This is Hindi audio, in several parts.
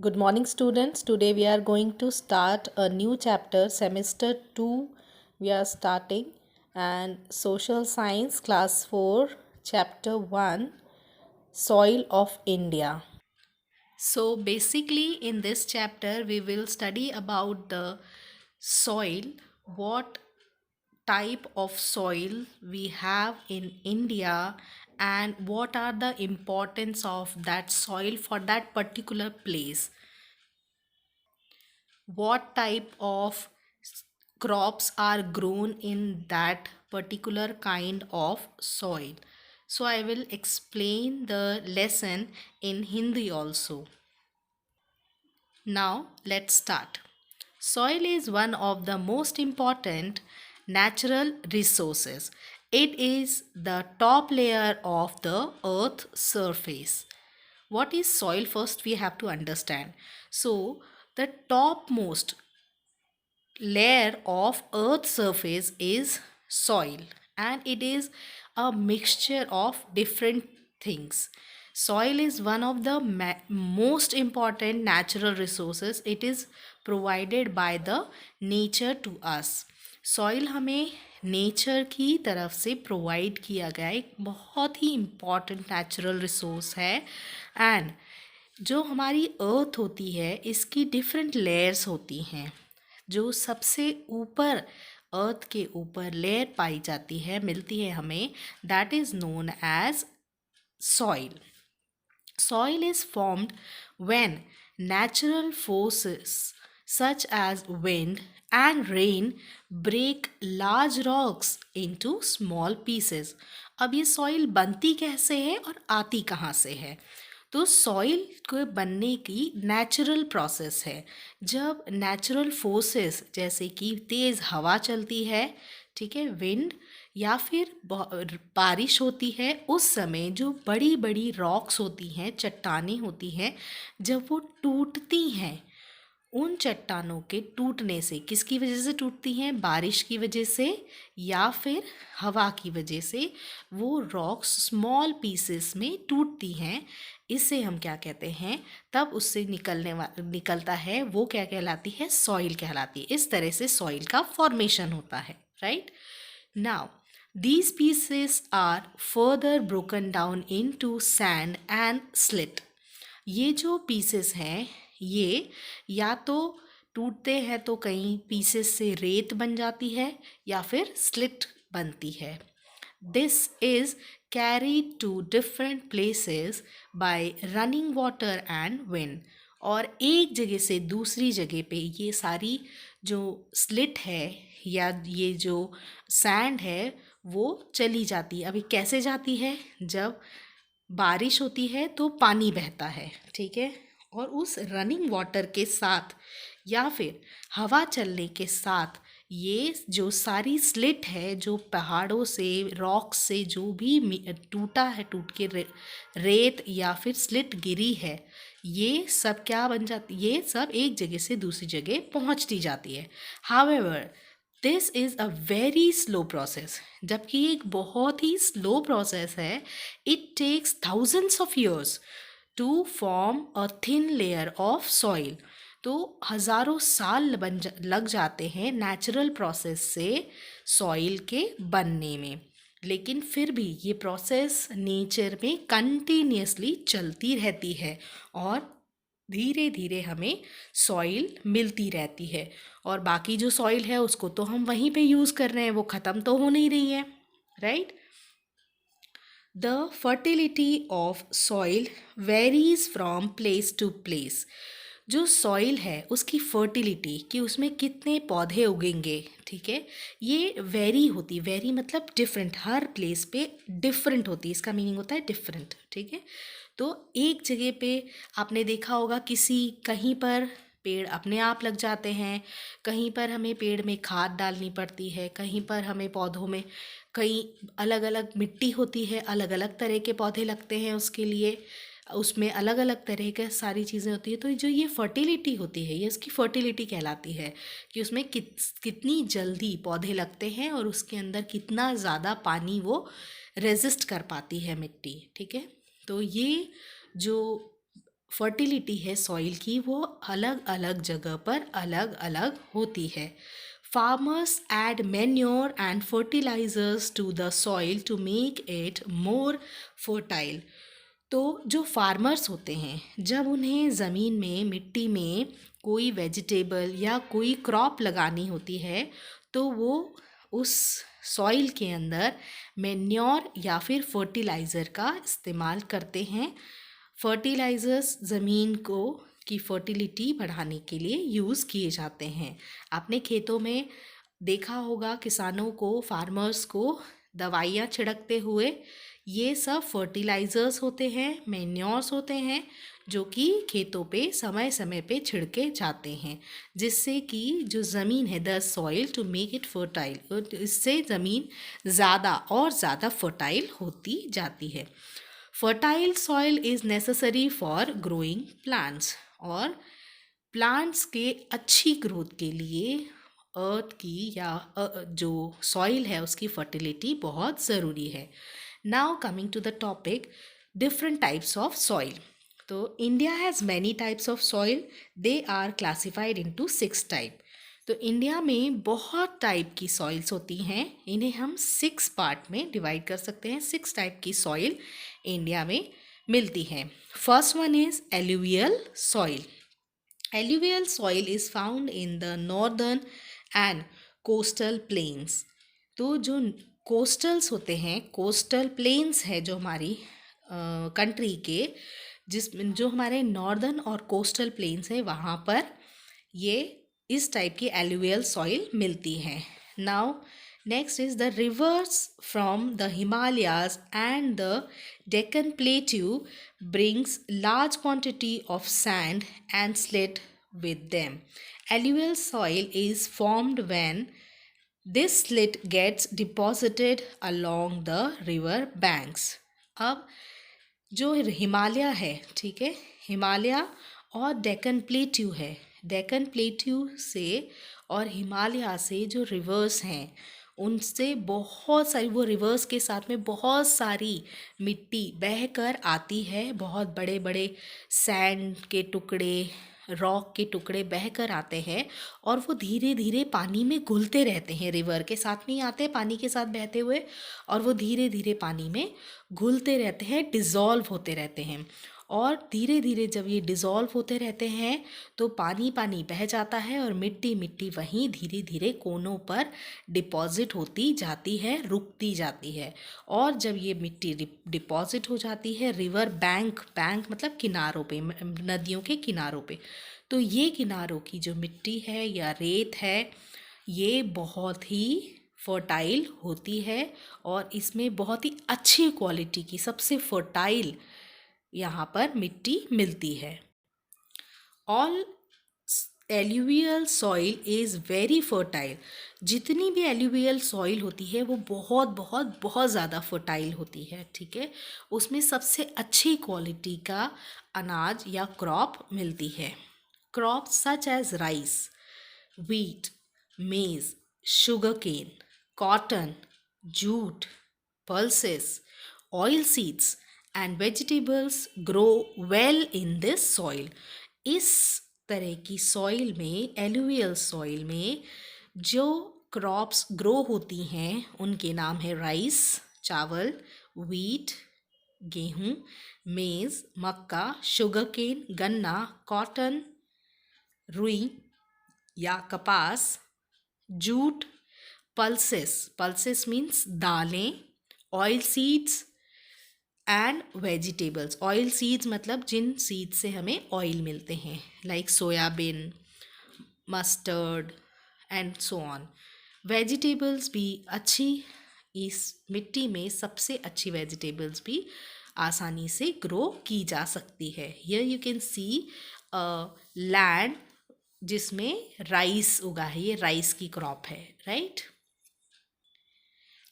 Good morning, students. Today we are going to start a new chapter, semester 2. We are starting, and social science, class 4, chapter 1, soil of India. So, basically, in this chapter, we will study about the soil, what type of soil we have in India, and what are the importance of that soil for that particular place, what type of crops are grown in that particular kind of soil. So I will explain the lesson in Hindi also. Now let's start. Soil is one of the most important natural resources. It is the top layer of the earth surface. What is soil? First we have to understand. So the topmost layer of earth surface is soil, and it is a mixture of different things. Soil is one of the most important natural resources. It is provided by the nature to us. Soil हमें नेचर की तरफ से प्रोवाइड किया गया एक बहुत ही इम्पॉर्टेंट नेचुरल रिसोर्स है। एंड जो हमारी अर्थ होती है इसकी डिफरेंट लेयर्स होती हैं। जो सबसे ऊपर अर्थ के ऊपर लेयर पाई जाती है, मिलती है हमें, that is known as soil. Soil is formed when natural forces such as wind and rain break large rocks into small pieces. अब ये सॉइल बनती कैसे है और आती कहाँ से है? तो सॉइल को बनने की नेचुरल प्रोसेस है। जब नेचुरल फोर्सेस जैसे कि तेज़ हवा चलती है, ठीक है, विंड, या फिर बारिश होती है, उस समय जो बड़ी बड़ी रॉक्स होती हैं, चट्टानें होती हैं, जब वो टूटती हैं, उन चट्टानों के टूटने से, किसकी वजह से टूटती हैं? बारिश की वजह से या फिर हवा की वजह से वो रॉक्स स्मॉल पीसेस में टूटती हैं। इसे हम क्या कहते हैं? तब उससे निकलता है वो क्या कहलाती है? सॉइल कहलाती है। इस तरह से सॉइल का फॉर्मेशन होता है, right? Now these pieces are further broken down into sand and slit. ये जो पीसेस हैं ये या तो टूटते हैं तो कहीं पीसेस से रेत बन जाती है या फिर स्लिट बनती है। This is carried to different places by running water and wind. और एक जगह से दूसरी जगह पे ये सारी जो स्लिट है या ये जो सैंड है वो चली जाती है। अभी कैसे जाती है? जब बारिश होती है तो पानी बहता है, ठीक है, और उस रनिंग वाटर के साथ या फिर हवा चलने के साथ ये जो सारी स्लिट है, जो पहाड़ों से, रॉक्स से जो भी टूटा है, टूट के रेत या फिर स्लिट गिरी है, ये सब क्या बन जाती, ये सब एक जगह से दूसरी जगह पहुंचती जाती है। However this is a very slow process. जबकि ये एक बहुत ही स्लो प्रोसेस है। It takes thousands of years to form a thin layer of soil. तो हज़ारों साल लग जाते हैं नेचुरल प्रोसेस से सॉइल के बनने में। लेकिन फिर भी ये प्रोसेस नेचर में कंटिन्यूसली चलती रहती है और धीरे धीरे हमें सॉइल मिलती रहती है। और बाकी जो सॉइल है उसको तो हम वहीं पे यूज़ कर रहे हैं, वो ख़त्म तो हो नहीं रही है, right? The fertility of soil varies from place to place. जो सॉइल है उसकी फर्टिलिटी, कि उसमें कितने पौधे उगेंगे, ठीक है, ये वेरी होती, वेरी मतलब डिफरेंट, हर प्लेस पे डिफरेंट होती है। इसका मीनिंग होता है डिफरेंट, ठीक है। तो एक जगह पे आपने देखा होगा किसी कहीं पर पेड़ अपने आप लग जाते हैं, कहीं पर हमें पेड़ में खाद डालनी पड़ती है, कहीं पर हमें पौधों में कई अलग अलग मिट्टी होती है, अलग अलग तरह के पौधे लगते हैं उसके लिए, उसमें अलग अलग तरह के सारी चीज़ें होती है। तो जो ये फर्टिलिटी होती है, ये उसकी फर्टिलिटी कहलाती है कि उसमें कितनी जल्दी पौधे लगते हैं और उसके अंदर कितना ज़्यादा पानी वो रेजिस्ट कर पाती है मिट्टी, ठीक है। तो ये जो फर्टिलिटी है सॉइल की वो अलग अलग जगह पर अलग अलग होती है. Farmers add manure and fertilizers to the soil to make it more fertile. तो जो फार्मर्स होते हैं जब उन्हें ज़मीन में मिट्टी में कोई वेजिटेबल या कोई क्रॉप लगानी होती है तो वो उस सॉइल के अंदर मैन्योर या फिर फर्टिलाइज़र का इस्तेमाल करते हैं. फर्टिलाइज़र्स ज़मीन को की फर्टिलिटी बढ़ाने के लिए यूज़ किए जाते हैं. आपने खेतों में देखा होगा किसानों को, फार्मर्स को दवाइयाँ छिड़कते हुए. ये सब फर्टिलाइज़र्स होते हैं, मैन्योर्स होते हैं जो कि खेतों पे समय समय पे छिड़के जाते हैं जिससे कि जो ज़मीन है the soil to make it fertile, इससे ज़मीन ज़्यादा और ज़्यादा फर्टाइल होती जाती है. Fertile soil is necessary for growing plants. और प्लांट्स के अच्छी ग्रोथ के लिए अर्थ की या जो सॉइल है उसकी फर्टिलिटी बहुत ज़रूरी है. Now coming to the topic different types of soil. तो India has many types of soil. They are classified into 6 type. तो इंडिया में बहुत टाइप की सॉइल्स होती हैं. इन्हें हम 6 पार्ट में डिवाइड कर सकते हैं. 6 टाइप की सॉइल इंडिया में मिलती हैं. First one is alluvial soil. Alluvial soil is found in the northern and coastal plains. तो जो कोस्टल्स होते हैं, कोस्टल प्लेन्स है जो हमारी कंट्री के, जो हमारे नॉर्दर्न और कोस्टल प्लेन्स है वहाँ पर ये इस टाइप की एलुवियल सॉइल मिलती है. Now next is the reverse from the Himalayas and the Deccan plateau brings large quantity of sand and slate with them. Alluvial soil is formed when this slate gets deposited along the river banks. अब जो हिमालय है, ठीक है, हिमालय और डेक्कन प्लेट्यू है. डेक्कन प्लेट्यू से और हिमालय से जो रिवर्स हैं उनसे बहुत सारी, वो रिवर्स के साथ में बहुत सारी मिट्टी बह कर आती है. बहुत बड़े बड़े सैंड के टुकड़े, रॉक के टुकड़े बह कर आते हैं और वो धीरे धीरे पानी में घुलते रहते हैं. रिवर के साथ में ही आते हैं पानी के साथ बहते हुए और वो धीरे धीरे पानी में घुलते रहते हैं, डिज़ोल्व होते रहते हैं. और धीरे धीरे जब ये डिज़ोल्व होते रहते हैं तो पानी पानी बह जाता है और मिट्टी मिट्टी वहीं धीरे धीरे कोनों पर डिपॉज़िट होती जाती है, रुकती जाती है. और जब ये मिट्टी डिपॉज़िट हो जाती है रिवर बैंक, बैंक मतलब किनारों पे, नदियों के किनारों पे, तो ये किनारों की जो मिट्टी है या रेत है ये बहुत ही फर्टाइल होती है और इसमें बहुत ही अच्छी क्वालिटी की सबसे फर्टाइल यहाँ पर मिट्टी मिलती है. All alluvial soil is very fertile. जितनी भी एल्यूवियल सॉइल होती है वो बहुत बहुत बहुत ज़्यादा फर्टाइल होती है, ठीक है. उसमें सबसे अच्छी क्वालिटी का अनाज या क्रॉप मिलती है. Crop such as rice, wheat, maize, sugarcane, cotton, jute, pulses, oilseeds and vegetables grow well in this soil. इस तरह की सॉइल में, एलुवियल सॉइल में जो क्रॉप्स ग्रो होती हैं उनके नाम है राइस चावल, वीट गेहूँ, मेज़ मक्का, शुगरकेन गन्ना, कॉटन रुई या कपास, जूट, पल्सेस, पल्सेस मीन्स दालें, oil seeds and vegetables. Oil seeds मतलब जिन सीड से हमें ऑयल मिलते हैं, like soybean, mustard and so on. Vegetables भी अच्छी, इस मिट्टी में सबसे अच्छी वेजिटेबल्स भी आसानी से ग्रो की जा सकती है. Here you can see land जिसमें राइस उगा है, ये राइस की क्रॉप है, right.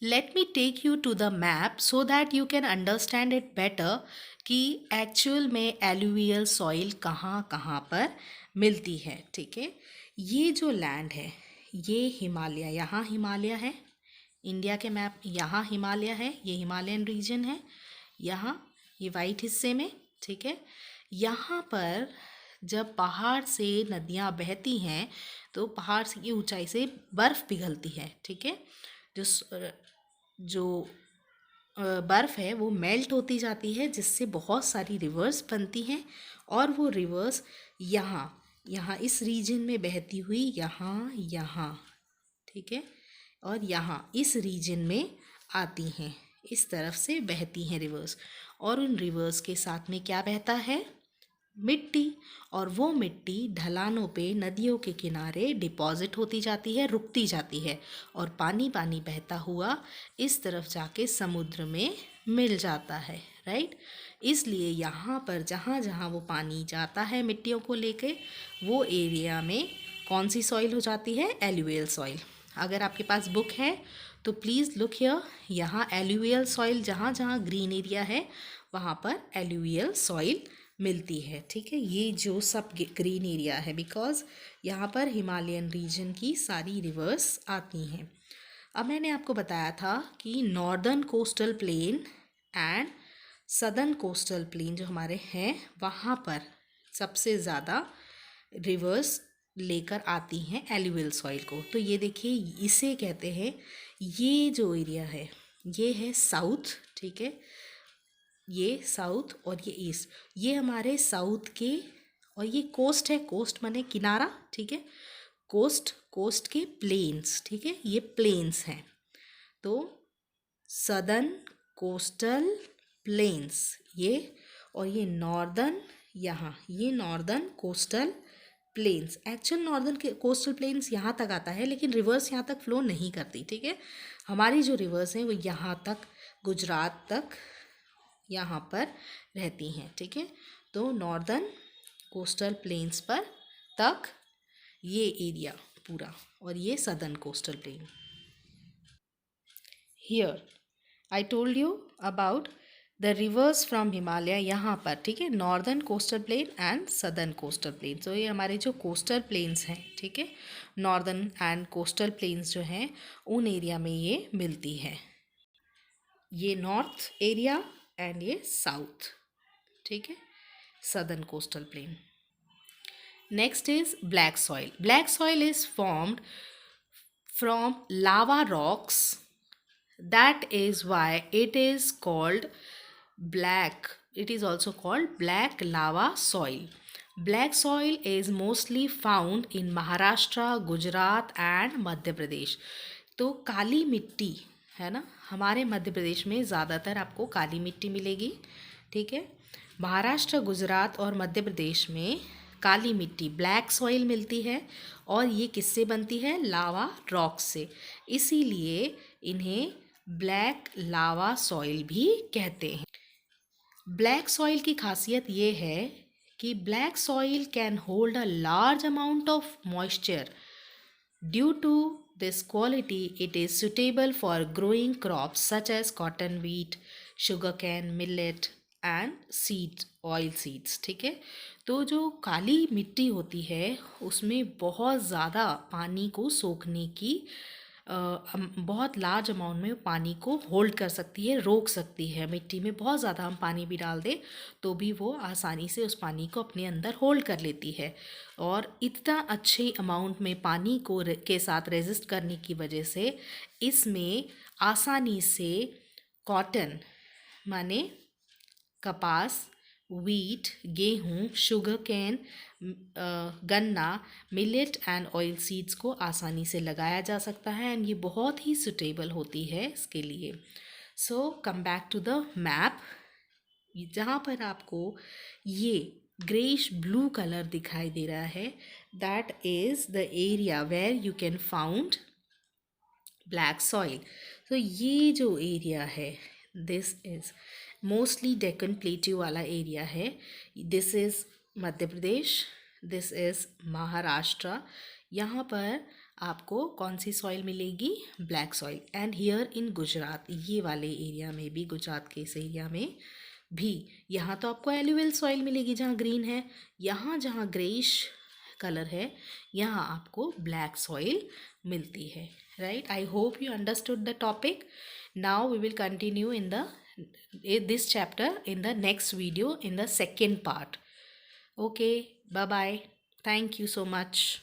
Let me take you to the map so that you can understand it better कि एक्चुअल में एलुवियल सॉइल कहाँ कहाँ पर मिलती है, ठीक है. ये जो लैंड है ये हिमालय, यहाँ हिमालय है, इंडिया के मैप यहाँ हिमालय है, ये हिमालयन रीजन है यहाँ ये वाइट हिस्से में, ठीक है. यहाँ पर जब पहाड़ से नदियाँ बहती हैं तो पहाड़ से की ऊंचाई से बर्फ़ पिघलती है, ठीक है। जो बर्फ़ है वो मेल्ट होती जाती है, जिससे बहुत सारी रिवर्स बनती हैं और वो रिवर्स यहाँ यहाँ इस रीजन में बहती हुई यहाँ, ठीक है, और यहाँ इस रीजन में आती हैं, इस तरफ से बहती हैं रिवर्स। और उन रिवर्स के साथ में क्या बहता है? मिट्टी। और वो मिट्टी ढलानों पे नदियों के किनारे डिपॉजिट होती जाती है, रुकती जाती है, और पानी पानी बहता हुआ इस तरफ जाके समुद्र में मिल जाता है, राइट। इसलिए यहाँ पर जहाँ जहाँ वो पानी जाता है मिट्टियों को लेके, वो एरिया में कौन सी सॉइल हो जाती है? Alluvial soil. अगर आपके पास बुक है तो प्लीज़ लुक हियर, यहाँ एलुवियल सॉइल, जहाँ जहाँ ग्रीन एरिया है वहाँ पर एलुवियल सॉइल मिलती है, ठीक है। ये जो सब ग्रीन एरिया है, बिकॉज यहाँ पर हिमालयन रीजन की सारी रिवर्स आती हैं। अब मैंने आपको बताया था कि northern coastal plain and southern coastal plain जो हमारे हैं, वहाँ पर सबसे ज़्यादा रिवर्स लेकर आती हैं एलुवियल सॉइल को। तो ये देखिए, इसे कहते हैं, ये जो एरिया है ये है साउथ, ठीक है, ये साउथ और ये ईस्ट, ये हमारे साउथ के, और ये कोस्ट है, कोस्ट माने किनारा, ठीक है, कोस्ट के प्लेन्स, ठीक है, ये प्लेन्स हैं। तो सदर्न कोस्टल प्लेन्स ये, और ये नॉर्दर्न, यहाँ ये northern coastal planes. Actual northern coastal planes यहाँ तक आता है, लेकिन रिवर्स यहाँ तक फ्लो नहीं करती, ठीक है। हमारी जो रिवर्स हैं वो यहाँ तक, गुजरात तक यहाँ पर रहती हैं, ठीक है। तो नॉर्दर्न कोस्टल प्लेन्स पर तक ये एरिया पूरा, और ये southern coastal plain. Here I told you about the reverse from Himalaya, यहाँ पर, ठीक है, northern coastal plain and southern coastal plain. तो ये हमारे जो कोस्टल प्लेन्स हैं, ठीक है, नॉर्दर्न एंड कोस्टल प्लेन्स जो हैं उन एरिया में ये मिलती है। ये नॉर्थ एरिया एंड ये साउथ, ठीक है, southern coastal plain. Next is black soil. Black soil is formed from lava rocks, that is why it is called black, it is also called black lava soil. Black soil is mostly found in Maharashtra, Gujarat and Madhya Pradesh. तो काली मिट्टी है ना, हमारे मध्य प्रदेश में ज़्यादातर आपको काली मिट्टी मिलेगी, ठीक है। महाराष्ट्र, गुजरात और मध्य प्रदेश में काली मिट्टी, ब्लैक सॉइल मिलती है, और ये किससे बनती है? लावा रॉक से। इसीलिए इन्हें ब्लैक लावा सॉइल भी कहते हैं। ब्लैक सॉइल की खासियत ये है कि black soil can hold a large amount of moisture. Due to this quality it is suitable for growing crops such as cotton, wheat, sugarcane, millet and seed, oil seeds, ठीक है। तो जो काली मिट्टी होती है उसमें बहुत ज़्यादा पानी को सोखने की बहुत लार्ज अमाउंट में पानी को होल्ड कर सकती है, रोक सकती है। मिट्टी में बहुत ज़्यादा हम पानी भी डाल दें तो भी वो आसानी से उस पानी को अपने अंदर होल्ड कर लेती है, और इतना अच्छे अमाउंट में पानी को के साथ रेजिस्ट करने की वजह से इसमें आसानी से कॉटन माने कपास, वीट, गेहूँ, शुगर कैन, गन्ना, मिलेट एंड ऑयल सीड्स को आसानी से लगाया जा सकता है, एंड ये बहुत ही सुटेबल होती है इसके लिए। So come back to the map, जहाँ पर आपको ये ग्रेइश ब्लू कलर दिखाई दे रहा है, that is the area where you can found black soil. तो ये जो एरिया है, this is mostly Deccan plateau वाला एरिया है। This is Madhya Pradesh, this is Maharashtra. यहाँ पर आपको कौन सी सॉइल मिलेगी? Black soil. And here in Gujarat, ये वाले एरिया में भी, गुजरात के इस एरिया में भी, यहाँ तो आपको एलुवियल सॉइल मिलेगी जहाँ ग्रीन है, यहाँ जहाँ ग्रेइश कलर है यहाँ आपको ब्लैक सॉइल मिलती है, right. I hope you understood the topic. Now we will continue in this chapter in the next video in the second part. Okay, bye bye. Thank you so much.